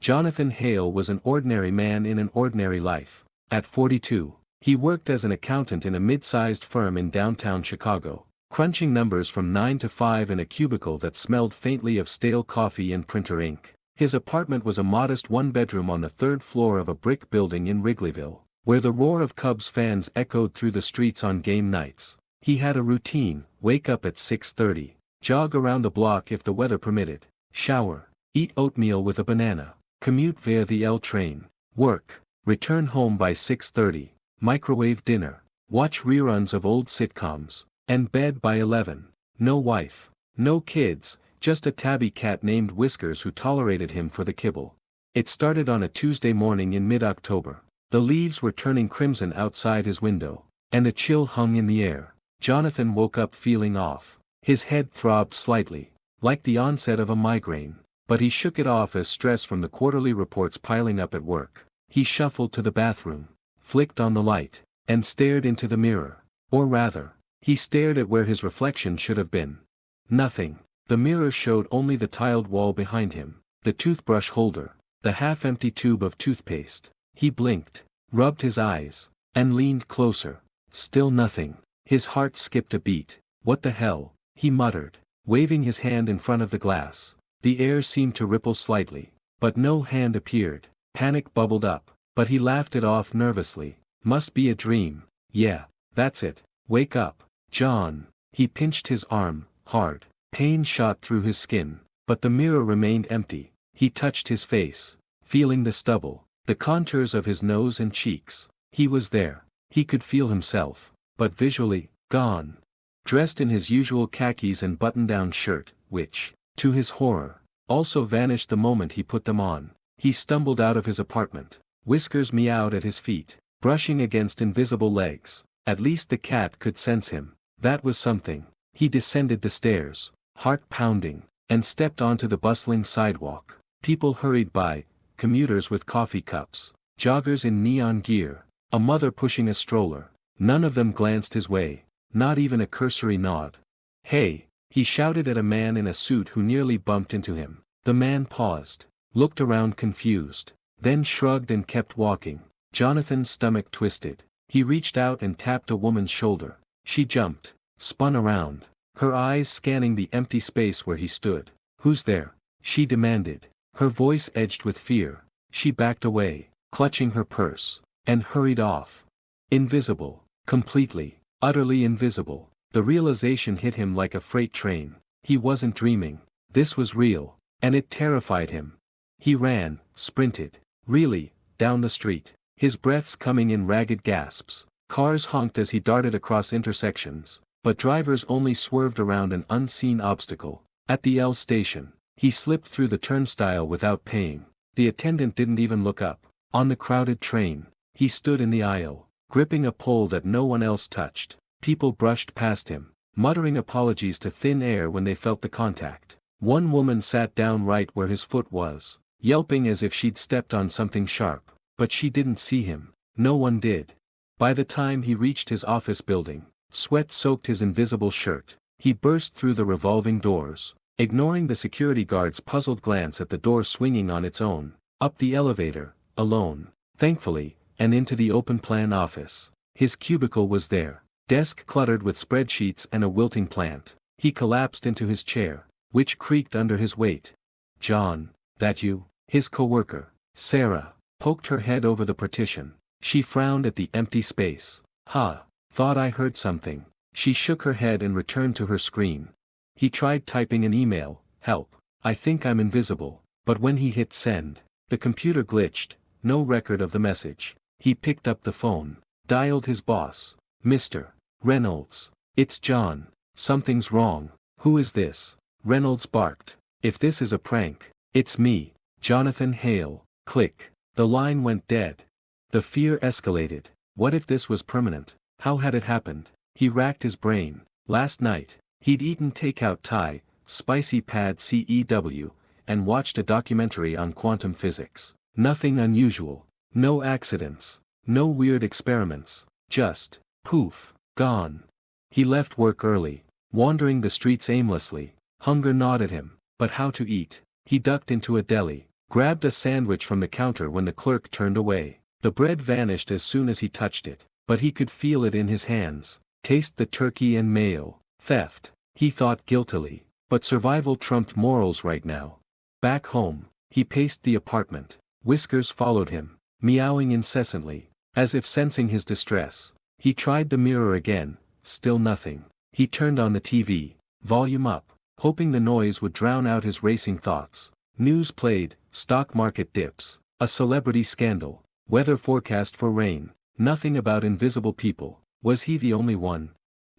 Jonathan Hale was an ordinary man in an ordinary life. At 42, he worked as an accountant in a mid-sized firm in downtown Chicago, crunching numbers from 9 to 5 in a cubicle that smelled faintly of stale coffee and printer ink. His apartment was a modest one-bedroom on the third floor of a brick building in Wrigleyville, where the roar of Cubs fans echoed through the streets on game nights. He had a routine: wake up at 6:30, jog around the block if the weather permitted, shower, eat oatmeal with a banana, commute via the L train, work, return home by 6:30, microwave dinner, watch reruns of old sitcoms, and bed by 11. No wife, no kids, just a tabby cat named Whiskers who tolerated him for the kibble. It started on a Tuesday morning in mid-October. The leaves were turning crimson outside his window, and a chill hung in the air. Jonathan woke up feeling off. His head throbbed slightly, like the onset of a migraine, but he shook it off as stress from the quarterly reports piling up at work. He shuffled to the bathroom, flicked on the light, and stared into the mirror. Or rather, he stared at where his reflection should have been. Nothing. The mirror showed only the tiled wall behind him, the toothbrush holder, the half-empty tube of toothpaste. He blinked, rubbed his eyes, and leaned closer. Still nothing. His heart skipped a beat. What the hell, he muttered, waving his hand in front of the glass. The air seemed to ripple slightly, but no hand appeared. Panic bubbled up, but he laughed it off nervously. Must be a dream. Yeah, that's it. Wake up, John. He pinched his arm, hard. Pain shot through his skin, but the mirror remained empty. He touched his face, feeling the stubble, the contours of his nose and cheeks. He was there. He could feel himself, but visually, gone. Dressed in his usual khakis and button-down shirt, which, to his horror, also vanished the moment he put them on. He stumbled out of his apartment. Whiskers meowed at his feet, brushing against invisible legs. At least the cat could sense him. That was something. He descended the stairs, heart pounding, and stepped onto the bustling sidewalk. People hurried by, commuters with coffee cups, joggers in neon gear, a mother pushing a stroller. None of them glanced his way, not even a cursory nod. Hey, he shouted at a man in a suit who nearly bumped into him. The man paused, looked around confused, then shrugged and kept walking. Jonathan's stomach twisted. He reached out and tapped a woman's shoulder. She jumped, spun around, her eyes scanning the empty space where he stood. Who's there? She demanded, her voice edged with fear. She backed away, clutching her purse, and hurried off. Invisible, completely, utterly invisible. The realization hit him like a freight train. He wasn't dreaming. This was real, and it terrified him. He ran, sprinted, really, down the street, his breaths coming in ragged gasps. Cars honked as he darted across intersections, but drivers only swerved around an unseen obstacle. At the L station, he slipped through the turnstile without paying. The attendant didn't even look up. On the crowded train, he stood in the aisle, gripping a pole that no one else touched. People brushed past him, muttering apologies to thin air when they felt the contact. One woman sat down right where his foot was, yelping as if she'd stepped on something sharp, but she didn't see him. No one did. By the time he reached his office building, sweat soaked his invisible shirt. He burst through the revolving doors, ignoring the security guard's puzzled glance at the door swinging on its own, up the elevator, alone, thankfully, and into the open-plan office. His cubicle was there, desk cluttered with spreadsheets and a wilting plant. He collapsed into his chair, which creaked under his weight. John, that you? His coworker, Sarah, poked her head over the partition. She frowned at the empty space. Thought I heard something. She shook her head and returned to her screen. He tried typing an email, help, I think I'm invisible, but when he hit send, the computer glitched, no record of the message. He picked up the phone, dialed his boss. Mr. Reynolds, it's John, something's wrong. Who is this? Reynolds barked. If this is a prank, it's me, Jonathan Hale. Click. The line went dead. The fear escalated. What if this was permanent? How had it happened? He racked his brain. Last night, he'd eaten takeout Thai, spicy pad CEW, and watched a documentary on quantum physics. Nothing unusual. No accidents. No weird experiments. Just, poof, gone. He left work early, wandering the streets aimlessly. Hunger gnawed at him, but how to eat? He ducked into a deli, grabbed a sandwich from the counter when the clerk turned away. The bread vanished as soon as he touched it, but he could feel it in his hands. Taste the turkey and mayo. Theft, he thought guiltily, but survival trumped morals right now. Back home, he paced the apartment. Whiskers followed him, meowing incessantly, as if sensing his distress. He tried the mirror again, still nothing. He turned on the TV, volume up, hoping the noise would drown out his racing thoughts. News played, stock market dips, a celebrity scandal, weather forecast for rain, nothing about invisible people. Was he the only one?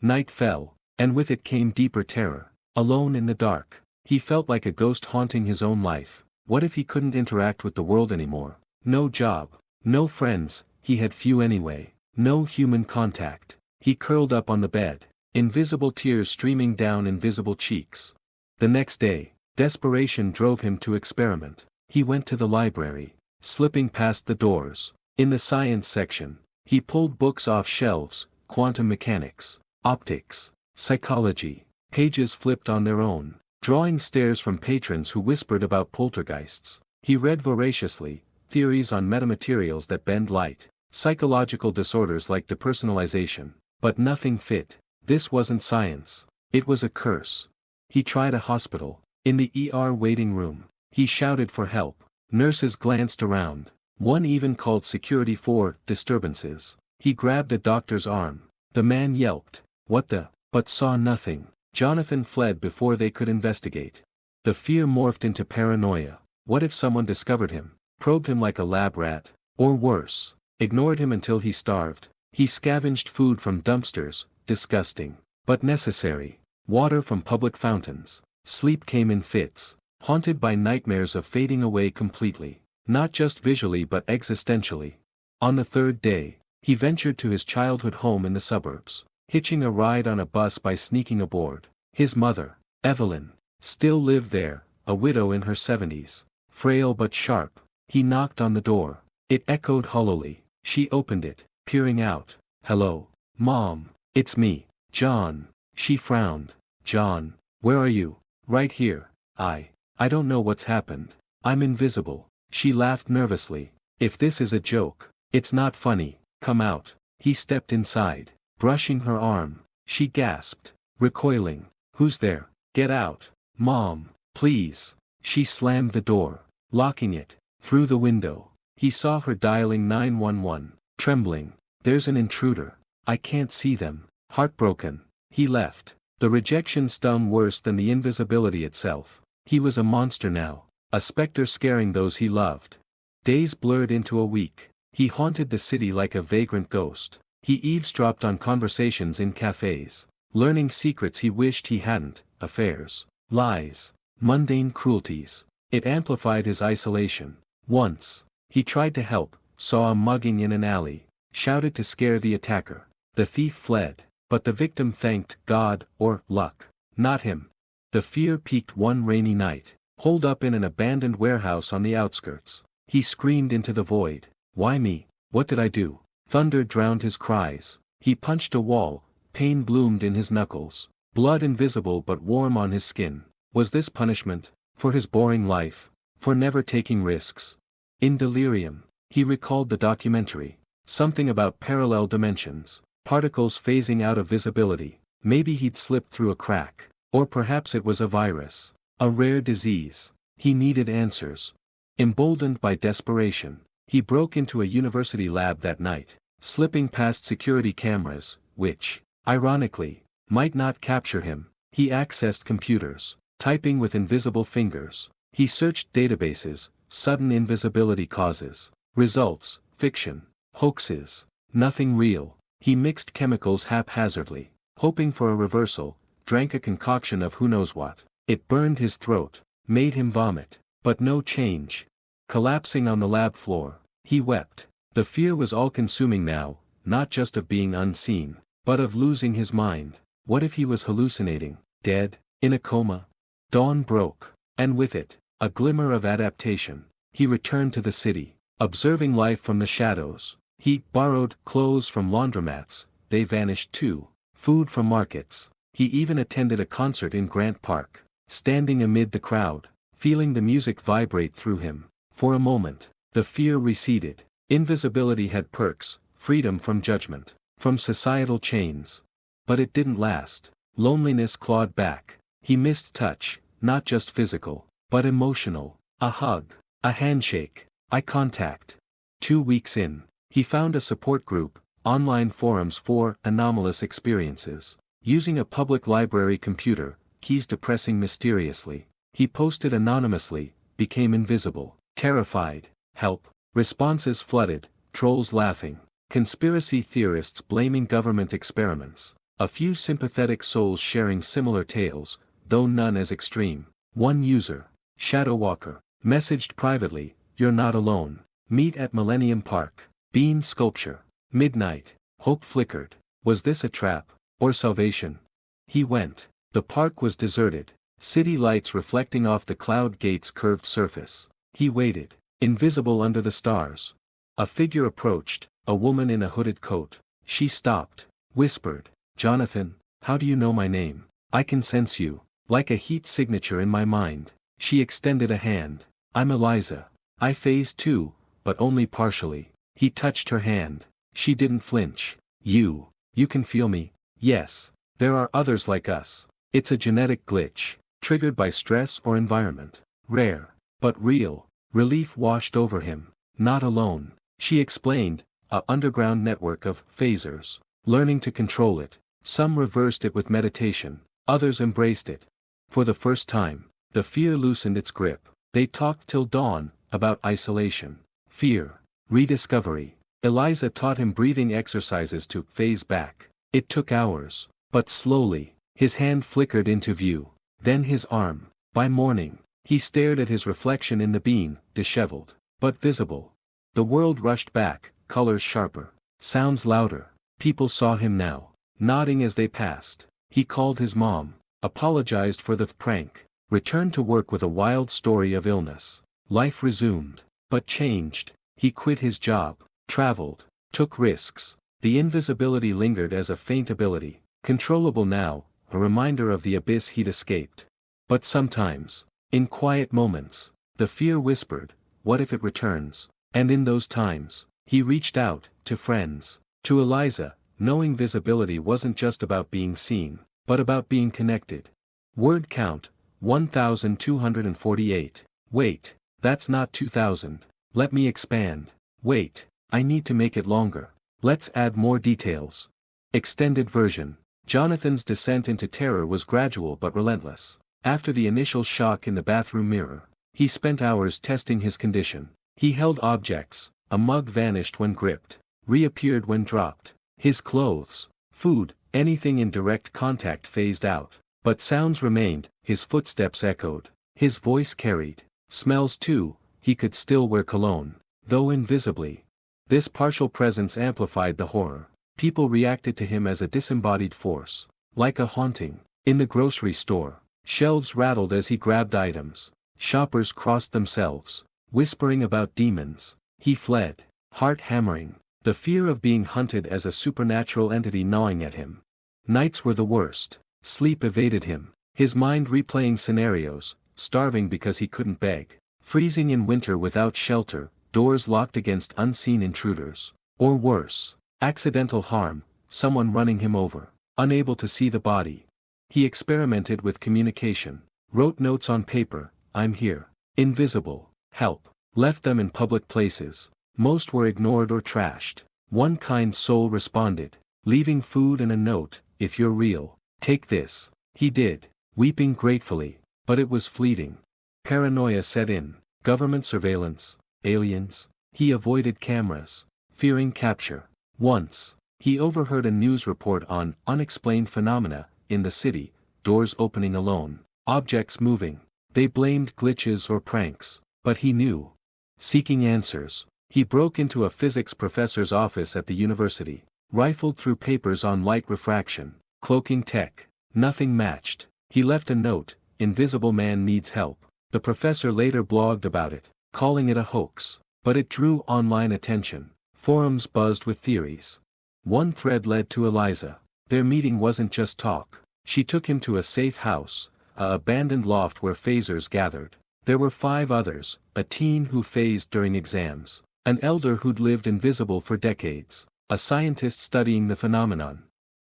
Night fell, and with it came deeper terror. Alone in the dark, he felt like a ghost haunting his own life. What if he couldn't interact with the world anymore? No job, no friends, he had few anyway, no human contact. He curled up on the bed, invisible tears streaming down invisible cheeks. The next day, desperation drove him to experiment. He went to the library, slipping past the doors. In the science section, he pulled books off shelves, quantum mechanics, optics, psychology. Pages flipped on their own, drawing stares from patrons who whispered about poltergeists. He read voraciously, theories on metamaterials that bend light, psychological disorders like depersonalization, but nothing fit. This wasn't science. It was a curse. He tried a hospital. In the ER waiting room, he shouted for help. Nurses glanced around. One even called security for disturbances. He grabbed a doctor's arm. The man yelped, "What the?" but saw nothing. Jonathan fled before they could investigate. The fear morphed into paranoia. What if someone discovered him, probed him like a lab rat, or worse, ignored him until he starved? He scavenged food from dumpsters, disgusting, but necessary. Water from public fountains. Sleep came in fits, haunted by nightmares of fading away completely, not just visually but existentially. On the third day, he ventured to his childhood home in the suburbs, hitching a ride on a bus by sneaking aboard. His mother, Evelyn, still lived there, a widow in her 70s, frail but sharp. He knocked on the door. It echoed hollowly. She opened it, peering out. "Hello, Mom, it's me, John." She frowned. "John, where are you?" "Right here. I don't know what's happened. I'm invisible." She laughed nervously. "If this is a joke, it's not funny. Come out." He stepped inside, brushing her arm. She gasped, recoiling. "Who's there? Get out. Mom, please." She slammed the door, locking it. Through the window, he saw her dialing 911, trembling. "There's an intruder. I can't see them." Heartbroken, he left. The rejection stung worse than the invisibility itself. He was a monster now, a specter scaring those he loved. Days blurred into a week. He haunted the city like a vagrant ghost. He eavesdropped on conversations in cafes, learning secrets he wished he hadn't, affairs, lies, mundane cruelties. It amplified his isolation. Once, he tried to help, saw a mugging in an alley, shouted to scare the attacker. The thief fled, but the victim thanked God or luck, not him. The fear peaked one rainy night, holed up in an abandoned warehouse on the outskirts. He screamed into the void. "Why me? What did I do?" Thunder drowned his cries. He punched a wall, pain bloomed in his knuckles, blood invisible but warm on his skin. Was this punishment? For his boring life? For never taking risks? In delirium, he recalled the documentary. Something about parallel dimensions, particles phasing out of visibility. Maybe he'd slipped through a crack. Or perhaps it was a virus. A rare disease. He needed answers. Emboldened by desperation, he broke into a university lab that night, slipping past security cameras, which, ironically, might not capture him. He accessed computers, typing with invisible fingers. He searched databases, sudden invisibility causes, results, fiction, hoaxes, nothing real. He mixed chemicals haphazardly, hoping for a reversal, drank a concoction of who knows what. It burned his throat, made him vomit, but no change. Collapsing on the lab floor, he wept. The fear was all-consuming now, not just of being unseen, but of losing his mind. What if he was hallucinating, dead, in a coma? Dawn broke, and with it, a glimmer of adaptation. He returned to the city, observing life from the shadows. He borrowed clothes from laundromats, they vanished too, food from markets. He even attended a concert in Grant Park, standing amid the crowd, feeling the music vibrate through him. For a moment, the fear receded. Invisibility had perks, freedom from judgment, from societal chains. But it didn't last. Loneliness clawed back. He missed touch, not just physical, but emotional. A hug, a handshake, eye contact. 2 weeks in, he found a support group, online forums for anomalous experiences. Using a public library computer, keys depressing mysteriously. He posted anonymously, became invisible. Terrified. Help. Responses flooded, trolls laughing. Conspiracy theorists blaming government experiments. A few sympathetic souls sharing similar tales, though none as extreme. One user, Shadowwalker, messaged privately, "You're not alone. Meet at Millennium Park." Bean sculpture. Midnight. Hope flickered. Was this a trap, or salvation? He went. The park was deserted. City lights reflecting off the cloud gate's curved surface. He waited, invisible under the stars. A figure approached, a woman in a hooded coat. She stopped, whispered, "Jonathan, how do you know my name? I can sense you, like a heat signature in my mind." She extended a hand. "I'm Eliza. I phase too, but only partially." He touched her hand. She didn't flinch. You can feel me?" "Yes. There are others like us. It's a genetic glitch, triggered by stress or environment. Rare, but real." Relief washed over him. Not alone. She explained, a underground network of phasers. Learning to control it. Some reversed it with meditation, others embraced it. For the first time, the fear loosened its grip. They talked till dawn, about isolation, fear, rediscovery. Eliza taught him breathing exercises to phase back. It took hours, but slowly, his hand flickered into view. Then his arm. By morning, he stared at his reflection in the bean, disheveled, but visible. The world rushed back, colors sharper, sounds louder. People saw him now, nodding as they passed. He called his mom, apologized for the prank, returned to work with a wild story of illness. Life resumed, but changed. He quit his job, traveled, took risks. The invisibility lingered as a faint ability, controllable now, a reminder of the abyss he'd escaped. But sometimes, in quiet moments, the fear whispered, "What if it returns?" And in those times, he reached out, to friends, to Eliza, knowing visibility wasn't just about being seen, but about being connected. Word count, 1,248. Wait, that's not 2,000. Let me expand. Wait, I need to make it longer. Let's add more details. Extended version. Jonathan's descent into terror was gradual but relentless. After the initial shock in the bathroom mirror, he spent hours testing his condition. He held objects, a mug vanished when gripped, reappeared when dropped. His clothes, food, anything in direct contact phased out. But sounds remained, his footsteps echoed. His voice carried. Smells too, he could still wear cologne, though invisibly. This partial presence amplified the horror. People reacted to him as a disembodied force, like a haunting. In the grocery store, shelves rattled as he grabbed items. Shoppers crossed themselves, whispering about demons. He fled, heart hammering, the fear of being hunted as a supernatural entity gnawing at him. Nights were the worst. Sleep evaded him, his mind replaying scenarios, starving because he couldn't beg, freezing in winter without shelter, doors locked against unseen intruders. Or worse, accidental harm, someone running him over, unable to see the body. He experimented with communication, wrote notes on paper, "I'm here," invisible, help, left them in public places. Most were ignored or trashed. One kind soul responded, leaving food and a note, "If you're real, take this." He did, weeping gratefully, but it was fleeting. Paranoia set in, government surveillance, aliens. He avoided cameras, fearing capture. Once, he overheard a news report on unexplained phenomena in the city, doors opening alone, objects moving. They blamed glitches or pranks, but he knew. Seeking answers, he broke into a physics professor's office at the university, rifled through papers on light refraction, cloaking tech. Nothing matched. He left a note, "Invisible man needs help." The professor later blogged about it, calling it a hoax. But it drew online attention. Forums buzzed with theories. One thread led to Eliza. Their meeting wasn't just talk. She took him to a safe house, a abandoned loft where phasers gathered. There were 5 others, a teen who phased during exams, an elder who'd lived invisible for decades, a scientist studying the phenomenon.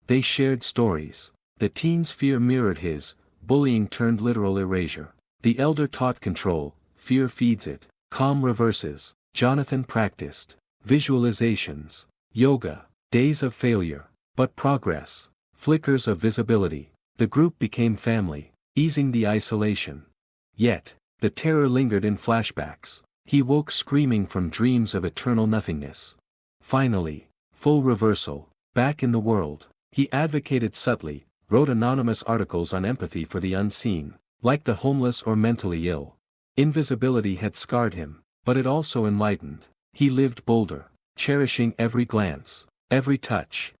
They shared stories. The teen's fear mirrored his, bullying turned literal erasure. The elder taught control, fear feeds it, calm reverses. Jonathan practiced visualizations, yoga, days of failure, but progress, flickers of visibility. The group became family, easing the isolation. Yet, the terror lingered in flashbacks. He woke screaming from dreams of eternal nothingness. Finally, full reversal, back in the world. He advocated subtly, wrote anonymous articles on empathy for the unseen, like the homeless or mentally ill. Invisibility had scarred him, but it also enlightened. He lived bolder, cherishing every glance, every touch,